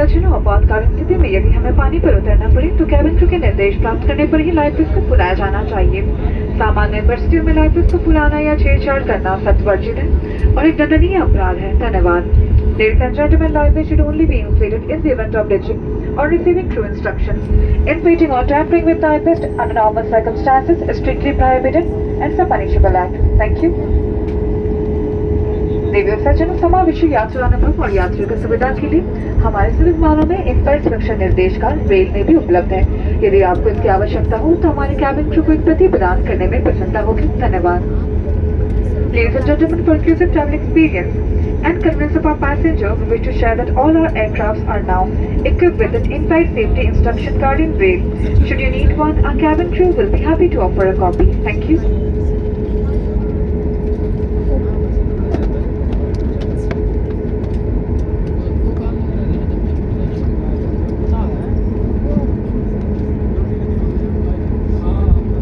सज्जनों, आपातकालीन स्थिति में यदि हमें पानी पर उतरना पड़े तो कैबिन क्रू के निर्देश प्राप्त करने पर ही लाइफ वेस्ट को बुलाया जाना चाहिए। सामान्य परिस्थितियों में लाइफ वेस्ट को बुलाना या छेड़छाड़ करना सख्त वर्जित है और एक दंडनीय अपराध है। धन्यवाद। Ladies and gentlemen, life vests should only be inflated in the event of ditching or receiving crew instructions. Inflating or tampering with life vest under normal circumstances is strictly prohibited and is a punishable act. Thank you. देवी और सज्जनों, समावेशी यात्रा अनुभव और यात्रियों की सुविधा के लिए हमारे सभी विमानों में एक फल सुरक्षा निर्देश का रेल में भी उपलब्ध है। यदि आपको इसकी आवश्यकता हो तो हमारे कैबिन क्रू को एक प्रति प्रदान करने में प्रसन्नता होगी। धन्यवाद। Ladies and gentlemen, for inclusive travel experience and convenience of our passenger, we wish to share that all our aircrafts are now equipped with an in-flight safety instruction card in Braille. Should you need one, our cabin crew will be happy to offer a copy. Thank you.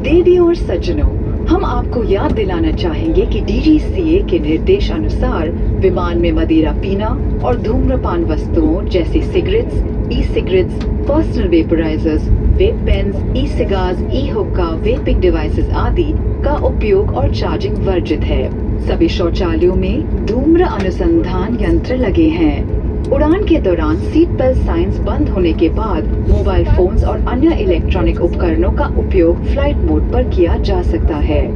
देवी और सज्जनों, हम आपको याद दिलाना चाहेंगे कि DGCA के निर्देश अनुसार विमान में मदिरा पीना और धूम्रपान वस्तुओं जैसे cigarettes, e cigarettes, personal vaporisers, vape pens, e cigars, ई-हुक्का, वेपिंग डिवाइसेस आदि का उपयोग और चार्जिंग वर्जित है। सभी शौचालयों में धूम्र अनुसंधान यंत्र लगे हैं। उड़ान के दौरान सीट बेल्ट साइंस बंद होने के बाद मोबाइल फोन्स और अन्य इलेक्ट्रॉनिक उपकरणों का उपयोग फ्लाइट मोड पर किया जा सकता है।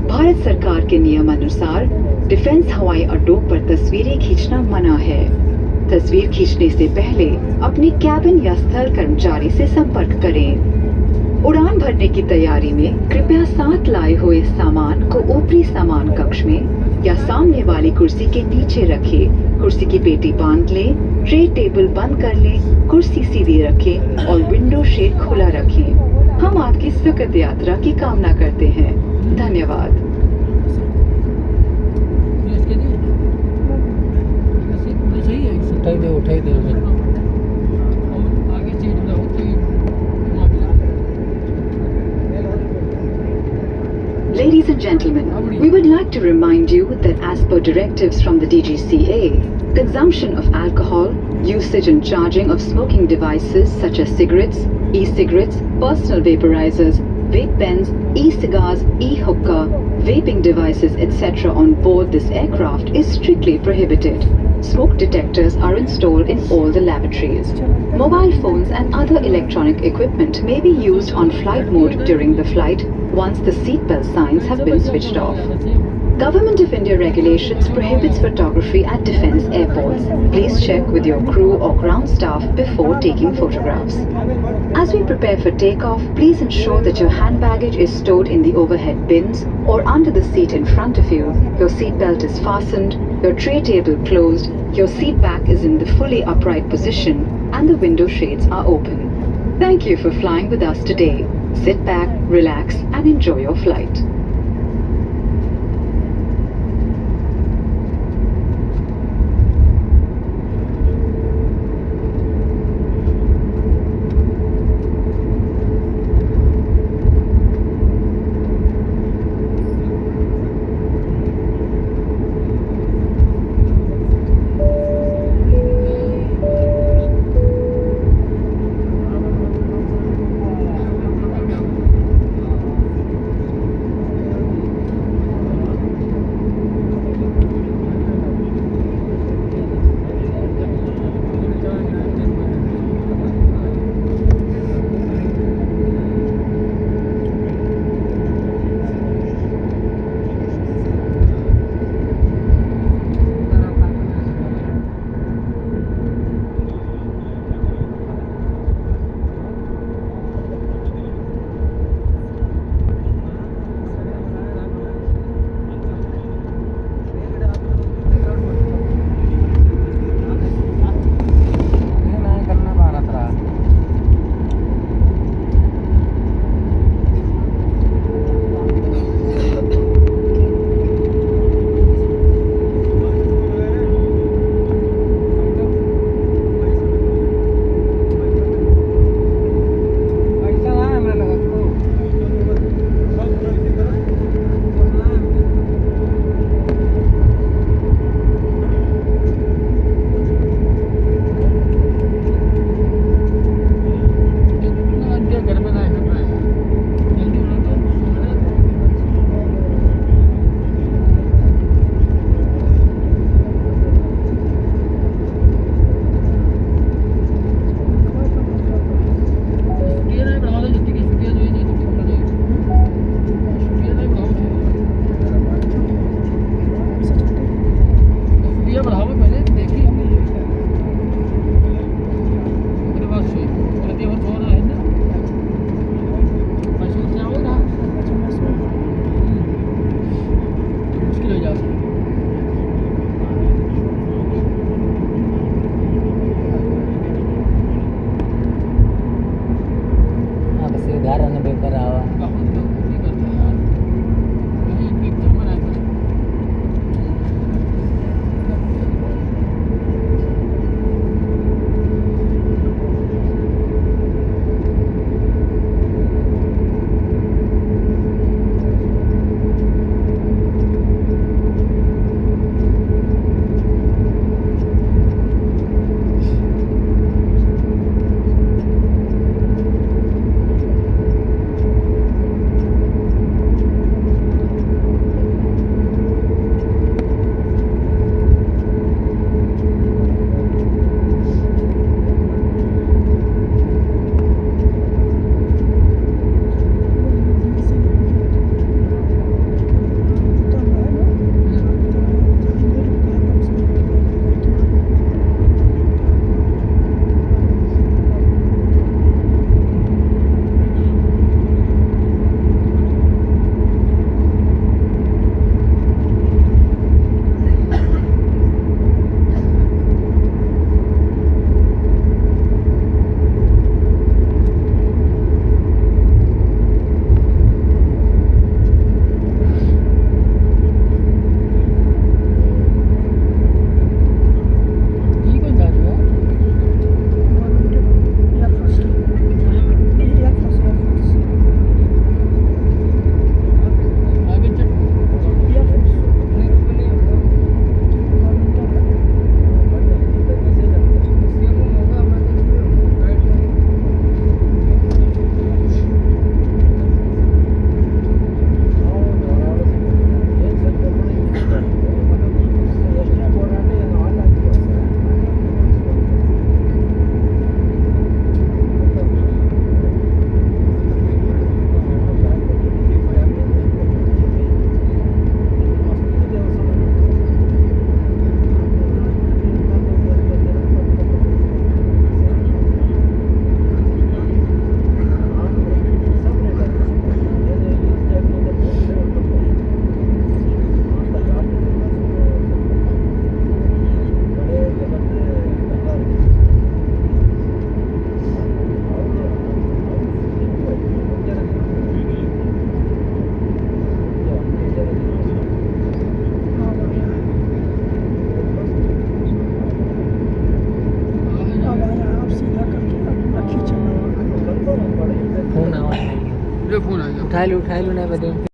भारत सरकार के नियम अनुसार डिफेंस हवाई अड्डों पर तस्वीरें खींचना मना है। तस्वीर खींचने से पहले अपने कैबिन या स्थल कर्मचारी से संपर्क करें। उड़ान भरने की तैयारी में कृपया साथ लाए हुए सामान को ऊपरी सामान कक्ष में या सामने वाली कुर्सी के नीचे रखें। कुर्सी की पेटी बांध लें, ट्रे टेबल बंद कर लें, कुर्सी सीधी रखें और विंडो शेड खुला रखें। हम आपकी सुखद यात्रा की कामना करते हैं। धन्यवाद। उठाई दे Ladies and gentlemen, we would like to remind you that as per directives from the DGCA, consumption of alcohol, usage and charging of smoking devices such as cigarettes, e-cigarettes, personal vaporizers, vape pens, e-cigars, e-hookah, vaping devices, etc. on board this aircraft is strictly prohibited. Smoke detectors are installed in all the lavatories. Mobile phones and other electronic equipment may be used on flight mode during the flight once the seatbelt signs have been switched off. Government of India regulations prohibits photography at defence airports. Please check with your crew or ground staff before taking photographs. As we prepare for takeoff, please ensure that your hand baggage is stored in the overhead bins or under the seat in front of you. Your seat belt is fastened, your tray table closed, your seat back is in the fully upright position and the window shades are open. Thank you for flying with us today. Sit back, relax and enjoy your flight. Phone आवाज नहीं जो phone आ गया उठा लो नहीं बदे